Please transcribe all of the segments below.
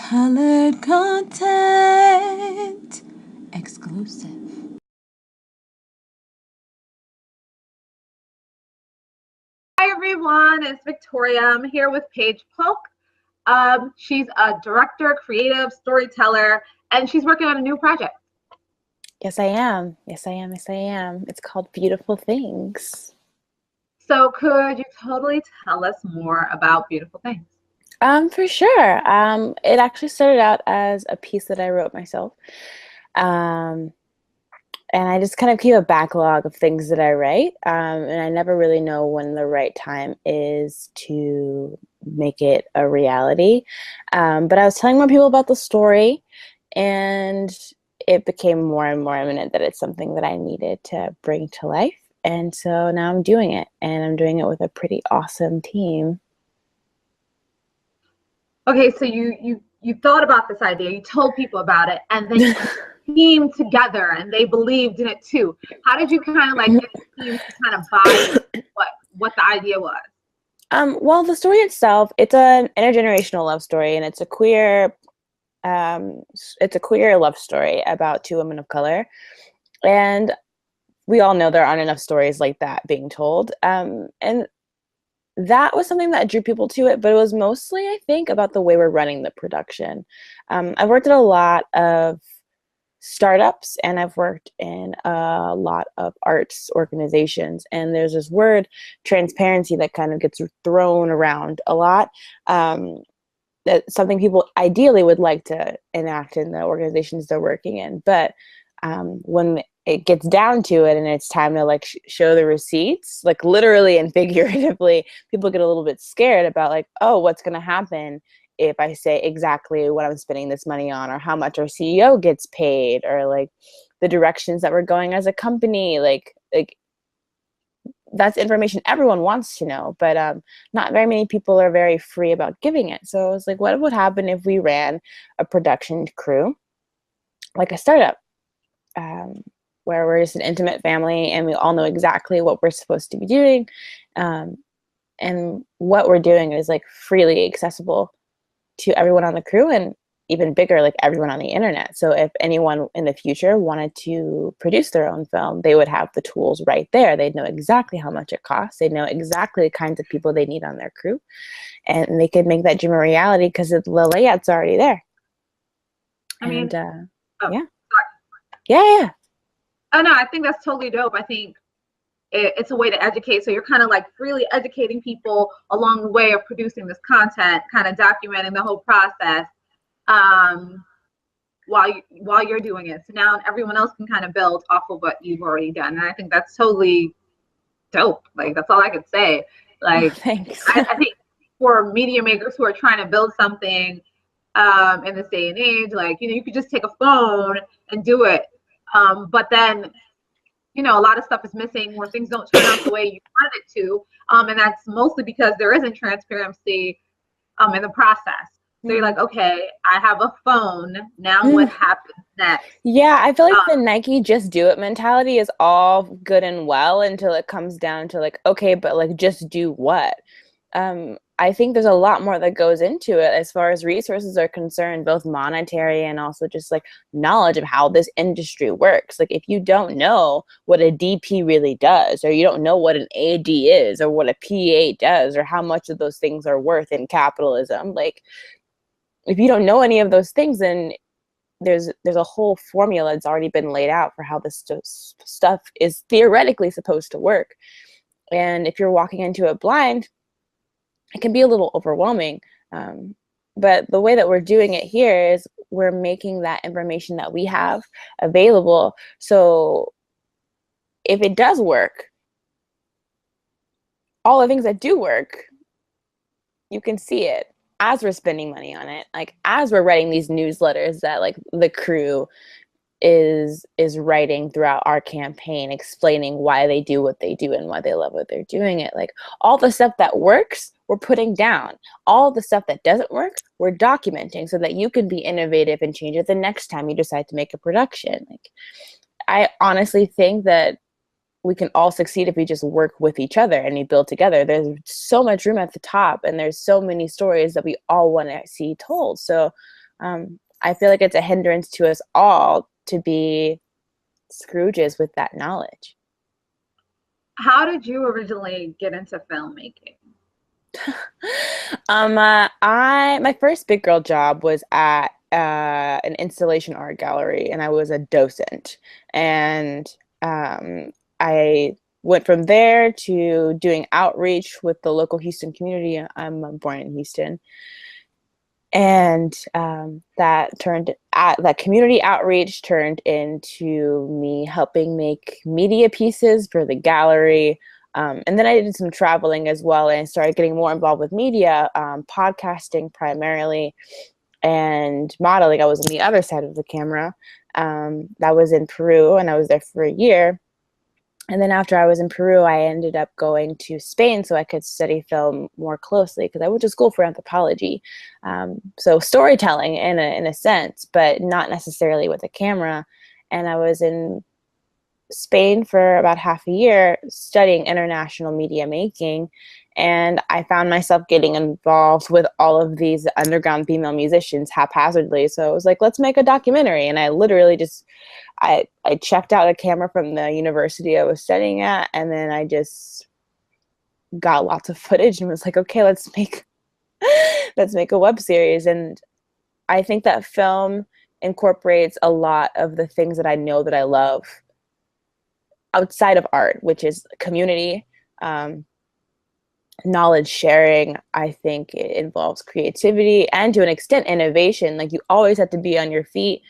Colored content exclusive. Hi everyone, it's Victoria. I'm here with Paige Polk. She's a director, creative, storyteller, and she's working on a new project. Yes, I am. Yes, I am. Yes, I am. It's called Beautiful Things. So could you totally tell us more about Beautiful Things? For sure. It actually started out as a piece that I wrote myself. And I just kind of keep a backlog of things that I write. And I never really know when the right time is to make it a reality. But I was telling more people about the story, and it became more and more imminent that it's something that I needed to bring to life. And so now I'm doing it, and I'm doing it with a pretty awesome team. Okay, so you thought about this idea, you told people about it, and then you put the team together and they believed in it too. How did you kind of like get the team to kind of buy what the idea was? Well, the story itself, it's an intergenerational love story, and it's a queer love story about two women of color. And we all know there aren't enough stories like that being told. And that was something that drew people to it, but it was mostly, I think, about the way we're running the production. I've worked at a lot of startups, and I've worked in a lot of arts organizations, and there's this word transparency that kind of gets thrown around a lot. That's something people ideally would like to enact in the organizations they're working in, but when it gets down to it and it's time to like show the receipts, like literally and figuratively, people get a little bit scared about like, oh, what's going to happen if I say exactly what I'm spending this money on, or how much our CEO gets paid, or like the directions that we're going as a company. Like that's information everyone wants to know, but not very many people are very free about giving it. So I was like, what would happen if we ran a production crew like a startup, where we're just an intimate family and we all know exactly what we're supposed to be doing, and what we're doing is like freely accessible to everyone on the crew, and even bigger, like everyone on the internet. So if anyone in the future wanted to produce their own film, they would have the tools right there. They'd know exactly how much it costs. They'd know exactly the kinds of people they need on their crew, and they could make that dream a reality because the layout's already there. I mean, yeah. Yeah. Oh no, I think that's totally dope. I think it's a way to educate. So you're kind of like freely educating people along the way of producing this content, kind of documenting the whole process while you're doing it. So now everyone else can kind of build off of what you've already done. And I think that's totally dope. Like that's all I could say. Like thanks. I think for media makers who are trying to build something in this day and age, like, you know, you could just take a phone and do it. But then, you know, a lot of stuff is missing where things don't turn out the way you wanted it to. And that's mostly because there isn't transparency in the process. So you're like, okay, I have a phone. Now what happens next? Yeah, I feel like the Nike just do it mentality is all good and well until it comes down to like, okay, but like just do what? I think there's a lot more that goes into it as far as resources are concerned, both monetary and also just like knowledge of how this industry works. Like if you don't know what a DP really does, or you don't know what an AD is, or what a PA does, or how much of those things are worth in capitalism, like if you don't know any of those things, then there's a whole formula that's already been laid out for how this stuff is theoretically supposed to work. And if you're walking into it blind, it can be a little overwhelming. But the way that we're doing it here is we're making that information that we have available. So if it does work, all the things that do work, you can see it as we're spending money on it, like as we're writing these newsletters that like the crew is writing throughout our campaign, explaining why they do what they do and why they love what they're doing it. Like all the stuff that works, we're putting down. All the stuff that doesn't work, we're documenting so that you can be innovative and change it the next time you decide to make a production. Like I honestly think that we can all succeed if we just work with each other and we build together. There's so much room at the top, and there's so many stories that we all want to see told. So I feel like it's a hindrance to us all to be Scrooges with that knowledge. How did you originally get into filmmaking? My first big girl job was at an installation art gallery, and I was a docent. And I went from there to doing outreach with the local Houston community. I'm born in Houston. And that community outreach turned into me helping make media pieces for the gallery. And then I did some traveling as well, and started getting more involved with media, podcasting primarily, and modeling. I was on the other side of the camera. That was in Peru, and I was there for a year. And then after I was in Peru, I ended up going to Spain so I could study film more closely, because I went to school for anthropology. So storytelling in a sense, but not necessarily with a camera. And I was in Spain for about half a year studying international media making. And I found myself getting involved with all of these underground female musicians haphazardly. So I was like, let's make a documentary. And I literally just, I checked out a camera from the university I was studying at, and then I just got lots of footage and was like, okay, let's make a web series. And I think that film incorporates a lot of the things that I know that I love outside of art, which is community, knowledge sharing. I think it involves creativity and, to an extent, innovation. Like, you always have to be on your feet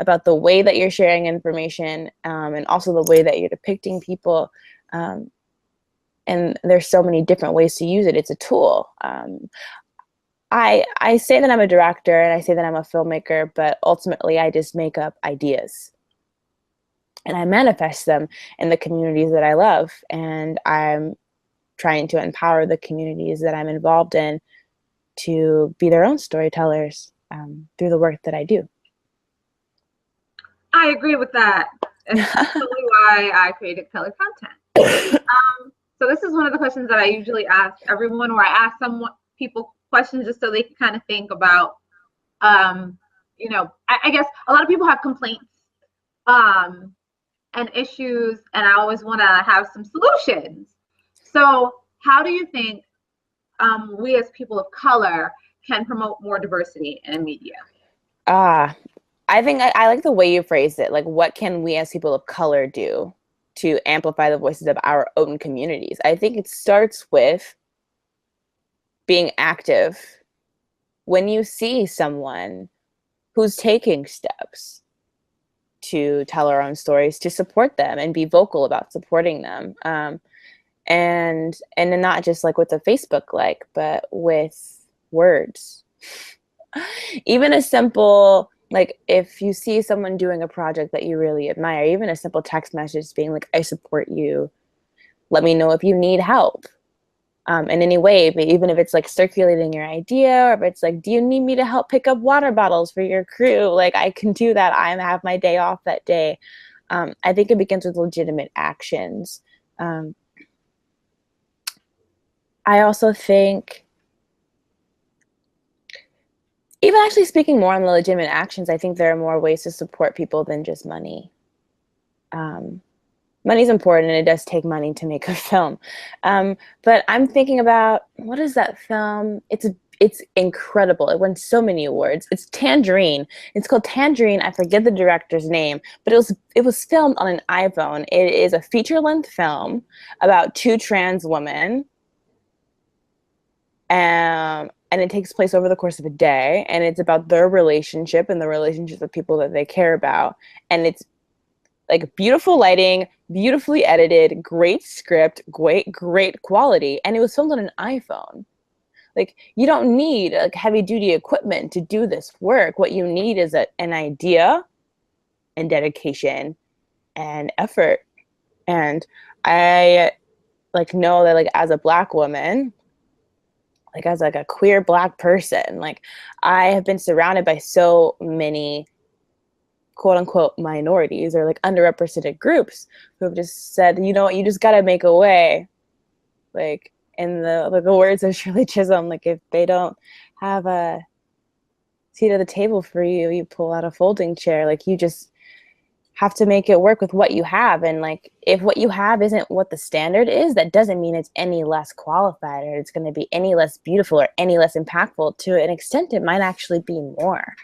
about the way that you're sharing information, and also the way that you're depicting people. And there's so many different ways to use it. It's a tool. I say that I'm a director and I say that I'm a filmmaker, but ultimately I just make up ideas and I manifest them in the communities that I love. And I'm trying to empower the communities that I'm involved in to be their own storytellers through the work that I do. I agree with that. It's totally why I created ColoredContent. So this is one of the questions that I usually ask everyone, where I ask people questions just so they can kind of think about, you know, I guess a lot of people have complaints and issues, and I always want to have some solutions. So how do you think we as people of color can promote more diversity in media? I think I like the way you phrased it. Like, what can we as people of color do to amplify the voices of our own communities? I think it starts with being active. When you see someone who's taking steps to tell our own stories, to support them and be vocal about supporting them. And not just like with a Facebook like, but with words. Even a simple, like, if you see someone doing a project that you really admire, even a simple text message being like, I support you. Let me know if you need help in any way, but even if it's like circulating your idea, or if it's like, do you need me to help pick up water bottles for your crew? Like, I can do that. I have my day off that day. I think it begins with legitimate actions. I also think, even actually speaking more on the legitimate actions, I think there are more ways to support people than just money. Money's important, and it does take money to make a film. But I'm thinking about, what is that film? It's incredible. It won so many awards. It's Tangerine. It's called Tangerine. I forget the director's name, but it was filmed on an iPhone. It is a feature-length film about two trans women. And it takes place over the course of a day, and it's about their relationship and the relationships of people that they care about. And it's like beautiful lighting, beautifully edited, great script, great quality. And it was filmed on an iPhone. Like, you don't need like heavy duty equipment to do this work. What you need is an idea and dedication and effort. And I like know that, like, as a Black woman, like as like a queer Black person, like, I have been surrounded by so many quote unquote minorities or like underrepresented groups who have just said, you know what, you just got to make a way. Like, in the words of Shirley Chisholm, like, if they don't have a seat at the table for you. You pull out a folding chair. Like, you just have to make it work with what you have. And like, if what you have isn't what the standard is, that doesn't mean it's any less qualified or it's going to be any less beautiful or any less impactful. To an extent, it might actually be more.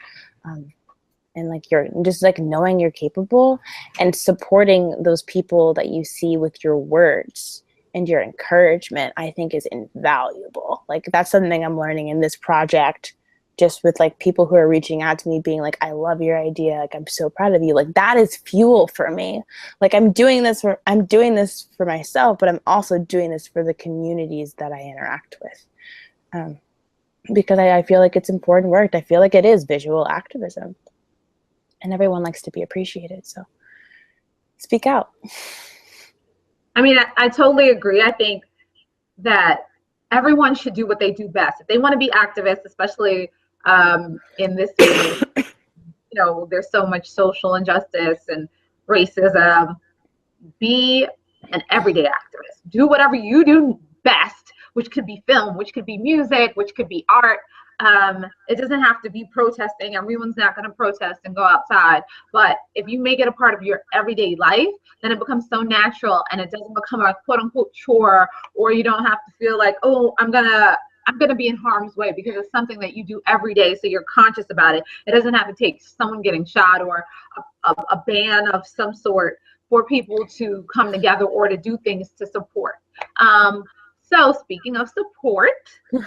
And like, you're just like knowing you're capable and supporting those people that you see with your words and your encouragement, I think is invaluable. Like, that's something I'm learning in this project, just with like people who are reaching out to me being like, I love your idea. Like, I'm so proud of you. Like, that is fuel for me. Like, I'm doing this for myself, but I'm also doing this for the communities that I interact with. Because I feel like it's important work. I feel like it is visual activism. And everyone likes to be appreciated. So speak out. I mean, I totally agree. I think that everyone should do what they do best. If they want to be activists, especially in this day, you know, there's so much social injustice and racism. Be an everyday activist. Do whatever you do best, which could be film, which could be music, which could be art. It doesn't have to be protesting. Everyone's not going to protest and go outside. But if you make it a part of your everyday life, then it becomes so natural and it doesn't become a quote unquote chore, or you don't have to feel like, oh, I'm gonna be in harm's way, because it's something that you do every day. So you're conscious about it. It doesn't have to take someone getting shot or a ban of some sort for people to come together or to do things to support. So speaking of support,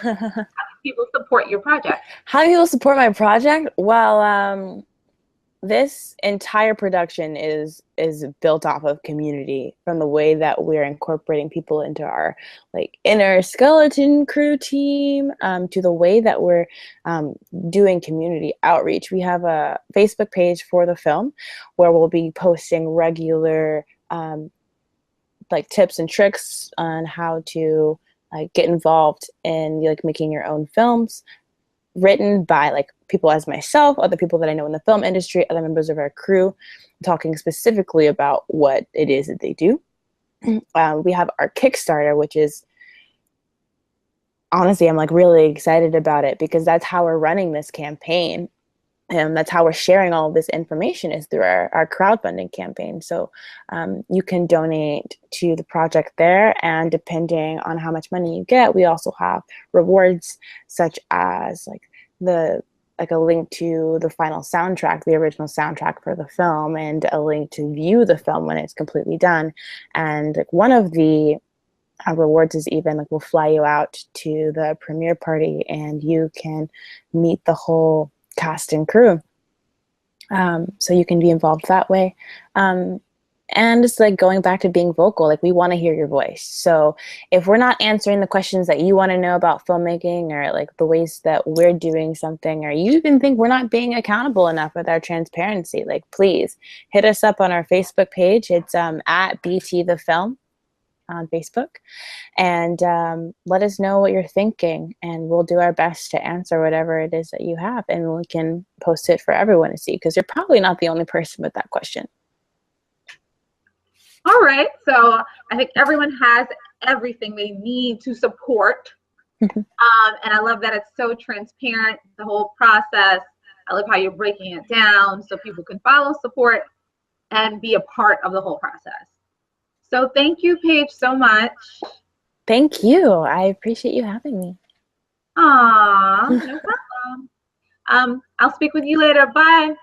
how do people support your project? How do people support my project? Well, this entire production is built off of community, from the way that we're incorporating people into our like inner skeleton crew team, to the way that we're doing community outreach. We have a Facebook page for the film where we'll be posting regular like tips and tricks on how to like get involved in like making your own films, written by like people as myself, other people that I know in the film industry, other members of our crew, talking specifically about what it is that they do. We have our Kickstarter, which is, honestly, I'm like really excited about it, because that's how we're running this campaign. And that's how we're sharing all of this information, is through our crowdfunding campaign. So you can donate to the project there, and depending on how much money you get, we also have rewards such as like a link to the final soundtrack, the original soundtrack for the film, and a link to view the film when it's completely done. And like one of the rewards is even like we'll fly you out to the premiere party, and you can meet the whole cast and crew. So you can be involved that way. And it's like going back to being vocal, like we want to hear your voice. So if we're not answering the questions that you want to know about filmmaking, or like the ways that we're doing something, or you even think we're not being accountable enough with our transparency, like please hit us up on our Facebook page. It's at BT the Film on Facebook, and let us know what you're thinking, and we'll do our best to answer whatever it is that you have, and we can post it for everyone to see, because you're probably not the only person with that question. All right, so I think everyone has everything they need to support. And I love that it's so transparent, the whole process. I love how you're breaking it down so people can follow, support, and be a part of the whole process. So thank you, Paige, so much. Thank you. I appreciate you having me. Aw, no problem. I'll speak with you later. Bye.